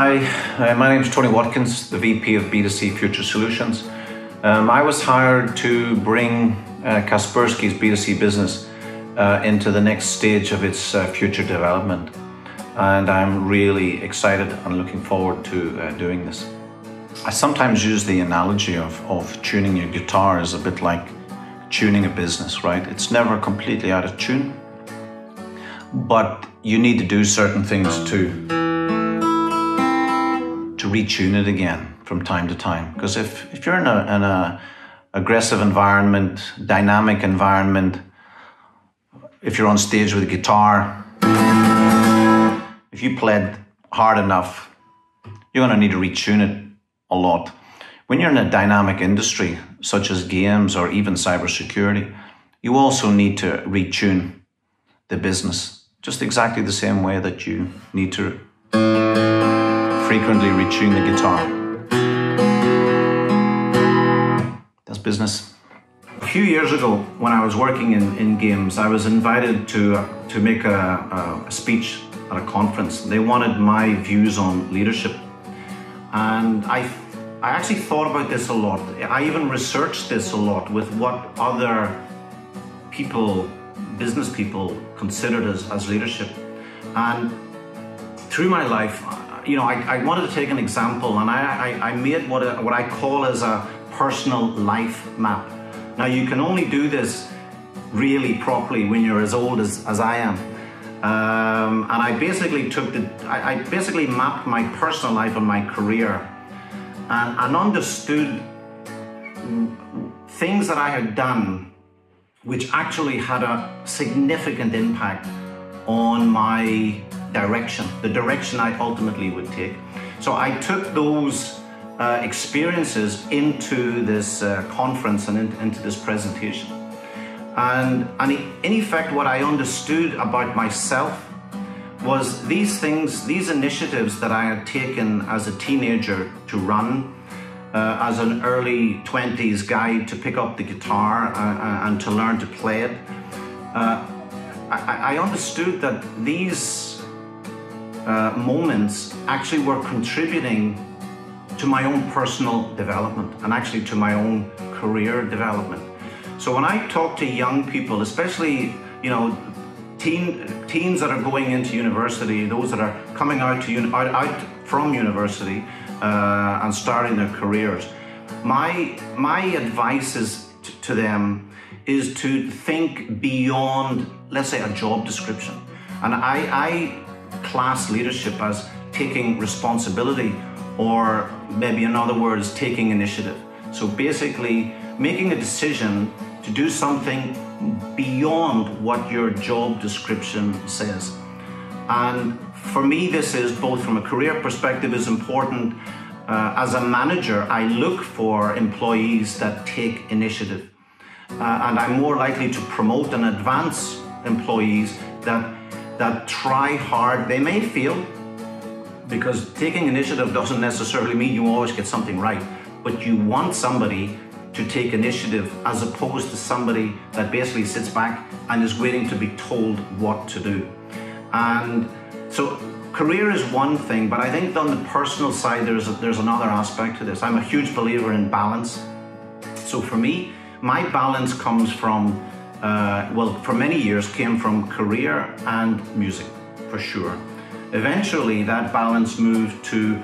Hi, my name is Tony Watkins, the VP of B2C Solutions. I was hired to bring Kaspersky's B2C business into the next stage of its future development. And I'm really excited and looking forward to doing this. I sometimes use the analogy of tuning your guitar as a bit like tuning a business, right? It's never completely out of tune, but you need to do certain things to retune it again from time to time. Because if you're in a aggressive environment, dynamic environment, if you're on stage with a guitar, if you played hard enough, you're going to need to retune it a lot. When you're in a dynamic industry, such as games or even cybersecurity, you also need to retune the business, just exactly the same way that you need to frequently retune the guitar. That's business. A few years ago, when I was working in games, I was invited to make a speech at a conference. They wanted my views on leadership. And I actually thought about this a lot. I even researched this a lot with what other people, business people, considered as leadership. And through my life, I wanted to take an example, and I made what I call as a personal life map. Now, you can only do this really properly when you're as old as I am. And I basically mapped my personal life and my career and understood things that I had done which actually had a significant impact on my direction, the direction I ultimately would take. So I took those experiences into this conference and into this presentation. And in effect, what I understood about myself was these things, these initiatives that I had taken as a teenager to run, as an early 20s guy to pick up the guitar and to learn to play it. I understood that these moments actually were contributing to my own personal development and actually to my own career development. So when I talk to young people, especially teens that are going into university, those that are coming out from university and starting their careers, my advice to them is to think beyond, let's say, a job description. And I class leadership as taking responsibility, or maybe in other words, taking initiative. So basically making a decision to do something beyond what your job description says. And for me, this is both from a career perspective is important. As a manager, I look for employees that take initiative. And I'm more likely to promote and advance employees that try hard. They may fail, because taking initiative doesn't necessarily mean you always get something right, but you want somebody to take initiative as opposed to somebody that basically sits back and is waiting to be told what to do. And so career is one thing, but I think on the personal side, there's another aspect to this. I'm a huge believer in balance. So for me, my balance comes from, for many years came from career and music, for sure. Eventually, that balance moved to,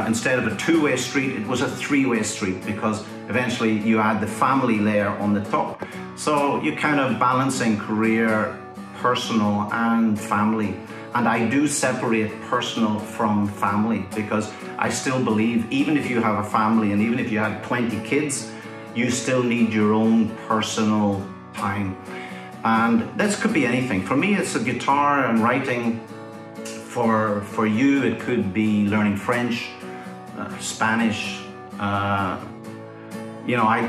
instead of a two-way street, it was a three-way street, because eventually you add the family layer on the top. So you're kind of balancing career, personal, and family. And I do separate personal from family, because I still believe even if you have a family and even if you have 20 kids, you still need your own personal time. And this could be anything. For me, it's a guitar and writing. For you, it could be learning French, Spanish. I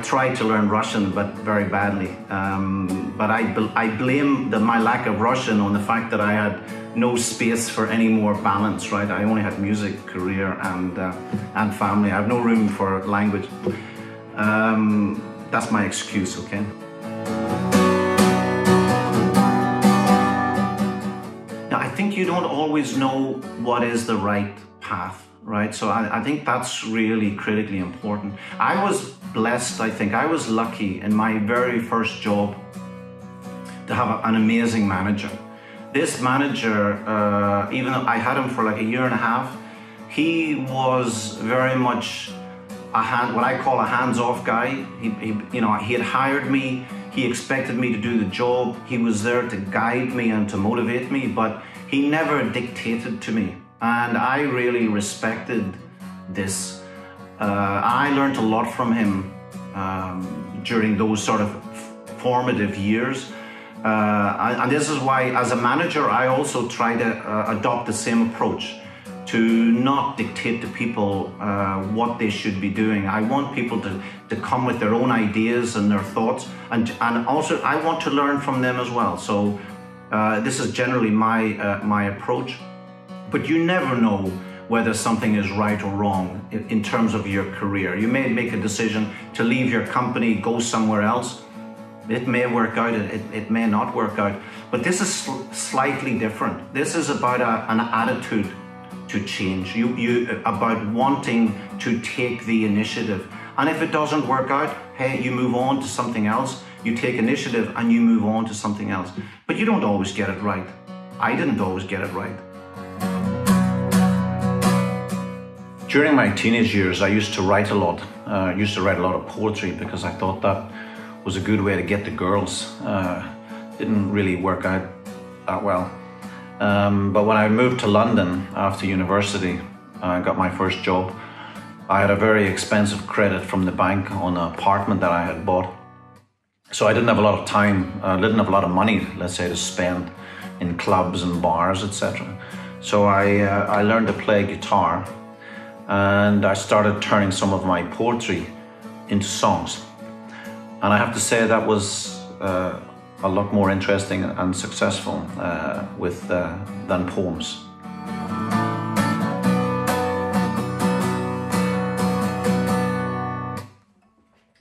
tried to learn Russian, but very badly. But I blame my lack of Russian on the fact that I had no space for any more balance, right? I only had music, career, and family. I have no room for language. That's my excuse, okay? Now, I think you don't always know what is the right path, right? So I think that's really critically important. I was blessed, I think. I was lucky in my very first job to have an amazing manager. This manager, even though I had him for like a year and a half, he was very much what I call a hands-off guy. He had hired me. He expected me to do the job. He was there to guide me and to motivate me, but he never dictated to me. And I really respected this. I learned a lot from him during those sort of formative years. And this is why, as a manager, I also try to adopt the same approach, to not dictate to people what they should be doing. I want people to come with their own ideas and their thoughts, and also I want to learn from them as well. So this is generally my approach. But you never know whether something is right or wrong in terms of your career. You may make a decision to leave your company, go somewhere else. It may work out, it may not work out. But this is slightly different. This is about an attitude to change, about wanting to take the initiative. And if it doesn't work out, hey, you move on to something else. You take initiative and you move on to something else. But you don't always get it right. I didn't always get it right. During my teenage years, I used to write a lot. I used to write a lot of poetry because I thought that was a good way to get the girls. Didn't really work out that well. But when I moved to London after university, I got my first job. I had a very expensive credit from the bank on an apartment that I had bought. So I didn't have a lot of time, didn't have a lot of money, let's say, to spend in clubs and bars, etc. So I learned to play guitar, and I started turning some of my poetry into songs. And I have to say that was a lot more interesting and successful than poems.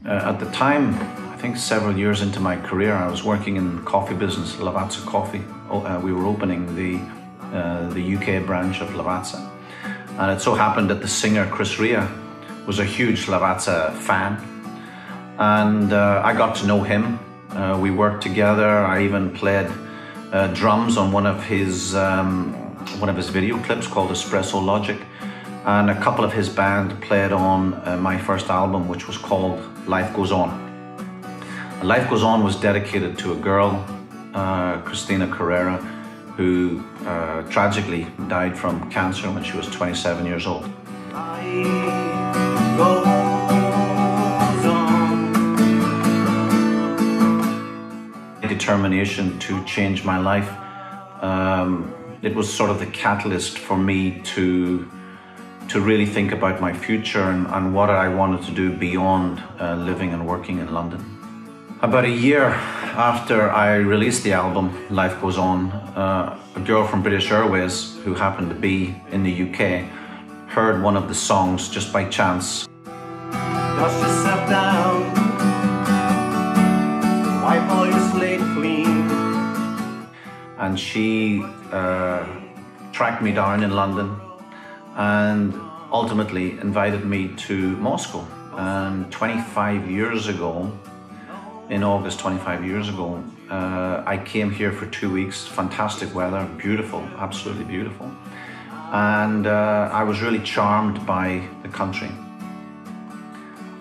At the time, I think several years into my career, I was working in the coffee business, Lavazza Coffee. We were opening the UK branch of Lavazza. And it so happened that the singer Chris Rea was a huge Lavazza fan. And I got to know him. We worked together. I even played drums on one of his video clips called Espresso Logic. And a couple of his band played on my first album, which was called Life Goes On. Life Goes On was dedicated to a girl, Christina Carrera, who tragically died from cancer when she was 27 years old. Determination to change my life. It was sort of the catalyst for me to really think about my future and what I wanted to do beyond living and working in London. About a year after I released the album, Life Goes On, a girl from British Airways who happened to be in the UK heard one of the songs just by chance. Dust yourself down, wipe all your slate clean. And she tracked me down in London and ultimately invited me to Moscow. And 25 years ago, in August 25 years ago, I came here for 2 weeks, fantastic weather, beautiful, absolutely beautiful. And I was really charmed by the country.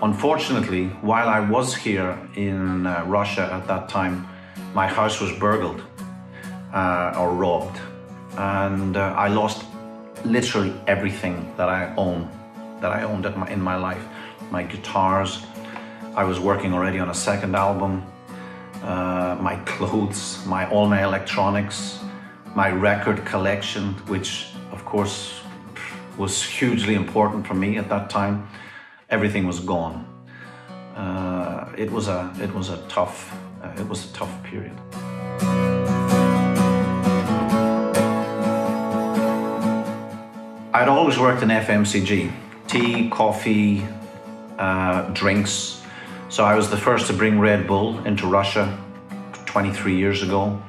Unfortunately, while I was here in Russia at that time, my house was burgled or robbed. And I lost literally everything that I owned in my life. My guitars, I was working already on a second album, my clothes, all my electronics, my record collection, which of course was hugely important for me at that time. Everything was gone. It was a tough period. I'd always worked in FMCG, tea, coffee, drinks. So I was the first to bring Red Bull into Russia 23 years ago.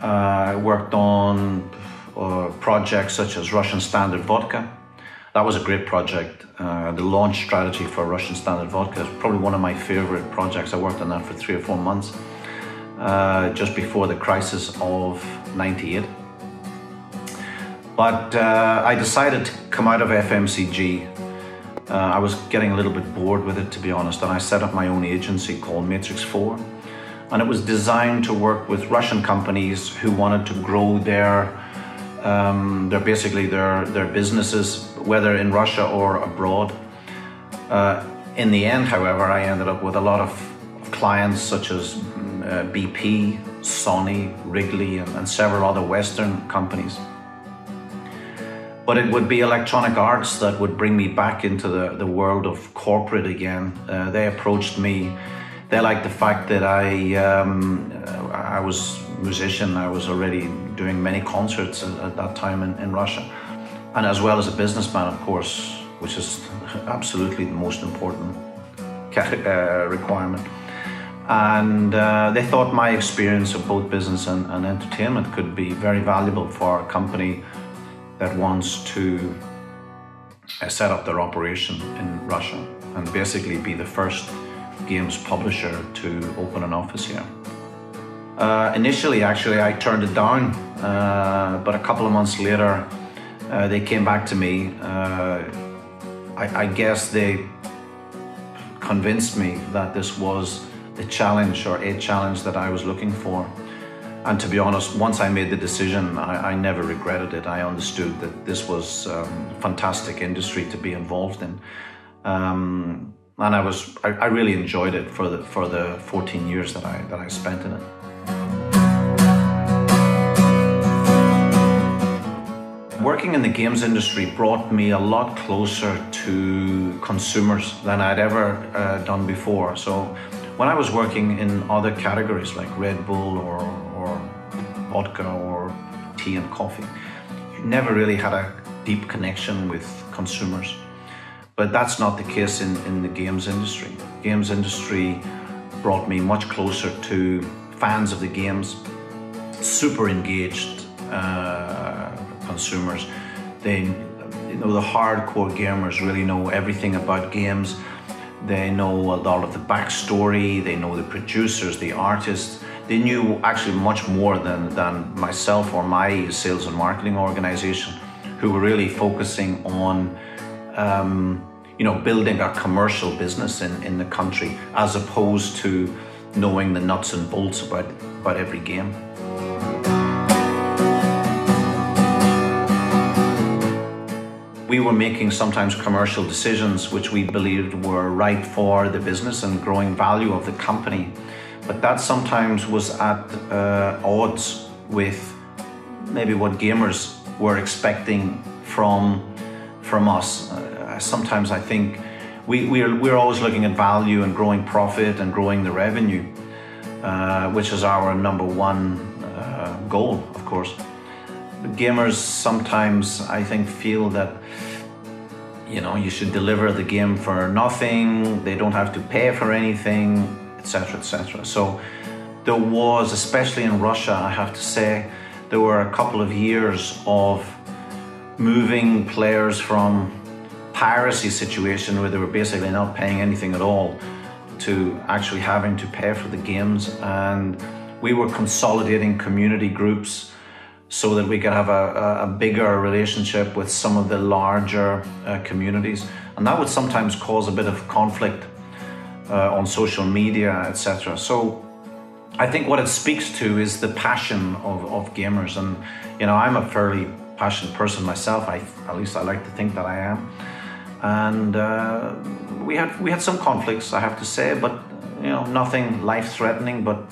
I worked on projects such as Russian Standard Vodka. That was a great project. The launch strategy for Russian Standard Vodka is probably one of my favorite projects. I worked on that for 3 or 4 months, just before the crisis of '98. But I decided to come out of FMCG. I was getting a little bit bored with it, to be honest, and I set up my own agency called Matrix 4. And it was designed to work with Russian companies who wanted to grow their businesses, whether in Russia or abroad. In the end, however, I ended up with a lot of clients such as BP, Sony, Wrigley, and several other Western companies. But it would be electronic arts that would bring me back into the world of corporate again. They approached me. They liked the fact that I was a musician. I was already doing many concerts at that time in Russia. And as well as a businessman, of course, which is absolutely the most important requirement. And they thought my experience of both business and entertainment could be very valuable for a company that wants to set up their operation in Russia and basically be the first games publisher to open an office here. Initially, actually, I turned it down, but a couple of months later, they came back to me. I guess they convinced me that this was a challenge that I was looking for. And to be honest, once I made the decision, I never regretted it. I understood that this was a fantastic industry to be involved in. And I really enjoyed it for the 14 years that I spent in it. Working in the games industry brought me a lot closer to consumers than I'd ever done before. So when I was working in other categories like Red Bull or vodka or tea and coffee, you never really had a deep connection with consumers. But that's not the case in the games industry. Games industry brought me much closer to fans of the games, super engaged consumers. They, the hardcore gamers really know everything about games. They know a lot of the backstory. They know the producers, the artists. They knew actually much more than myself or my sales and marketing organization, who were really focusing on building a commercial business in the country, as opposed to knowing the nuts and bolts about every game. We were making sometimes commercial decisions which we believed were right for the business and growing value of the company. But that sometimes was at odds with maybe what gamers were expecting from us. Sometimes I think we're always looking at value and growing profit and growing the revenue, which is our number one goal, of course. But gamers sometimes, I think, feel that you should deliver the game for nothing. They don't have to pay for anything, etc., etc. So there was, especially in Russia, I have to say, there were a couple of years of moving players from piracy situation where they were basically not paying anything at all to actually having to pay for the games. And we were consolidating community groups so that we could have a bigger relationship with some of the larger communities. And that would sometimes cause a bit of conflict on social media, etc. So I think what it speaks to is the passion of gamers. And I'm a fairly passionate person myself. At least I like to think that I am. And we had some conflicts, I have to say, but nothing life-threatening. But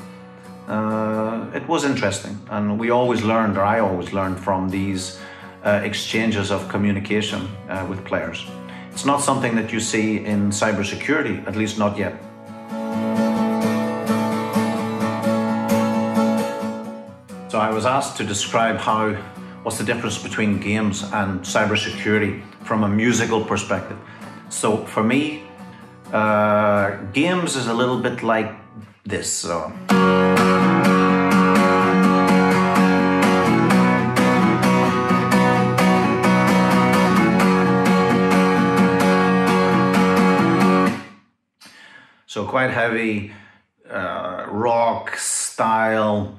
it was interesting, and I always learned from these exchanges of communication with players. It's not something that you see in cybersecurity, at least not yet. So I was asked to describe what's the difference between games and cybersecurity from a musical perspective. So for me, games is a little bit like this. So. So quite heavy rock style,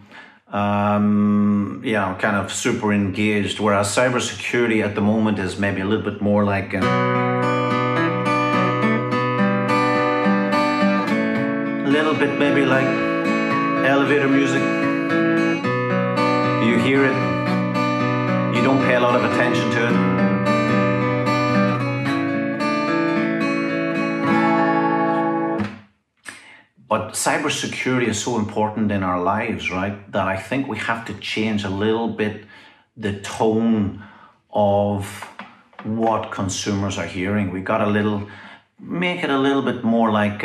kind of super engaged, whereas cybersecurity at the moment is maybe a little bit more like a little bit maybe like elevator music. You hear it, you don't pay a lot of attention to it. But cybersecurity is so important in our lives, right, that I think we have to change a little bit the tone of what consumers are hearing. We got to make it a little bit more like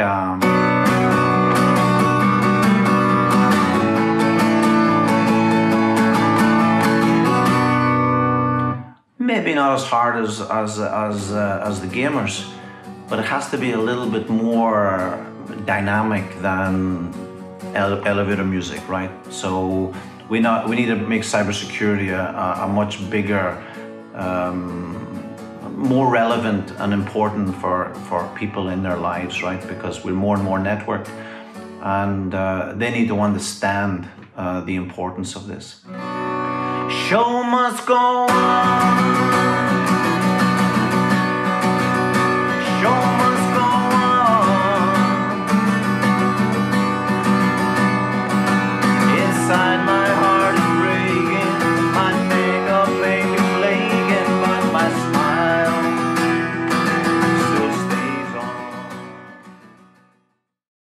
maybe not as hard as the gamers, but it has to be a little bit more dynamic than elevator music, right? So we need to make cybersecurity a much bigger, more relevant and important for people in their lives, right? Because we're more and more networked, and they need to understand the importance of this. Show must go on. Show